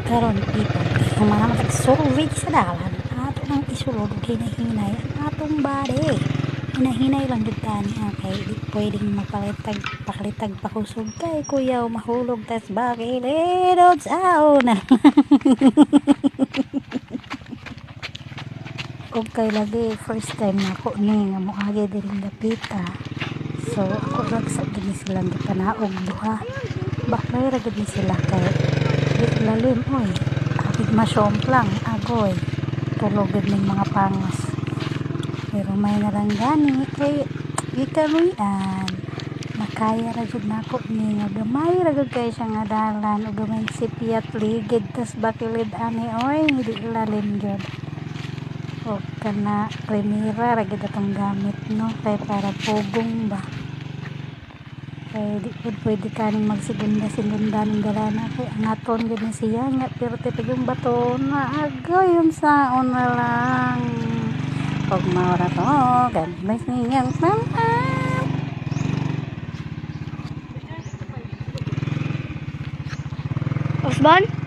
karon people humana magsurvey sa dalan ato nang isulod hinahinay ang atong body hinahinay lang jud tani kay di pwedeng mapalitag pakalitag pakusog kay kuyaw mahulog tas bakilid sauna og kay lagi first time nako ni nga moagi diri dapita so ako ragsa gid silang gipanaog duha bakay ra gid sila kay di lalim oy agid masyomplang agoy tulog gid ning mga pangos pero may naranggani kay gikaluyan makaya ra jud nako ni nga gamay ra gud kay siya nga dalan ug gamay sipyat ligid tas bakilid ani oy di lalim jud o kana primera ra gid atong gamit no kay para pugong ba kay di pud pwede kaning magsigunda-sigunda ng galana kay angaton gid ni siya nga pero tipigong baton na agoy yung saon na lang pag maura to God bless niyang salamat Osman?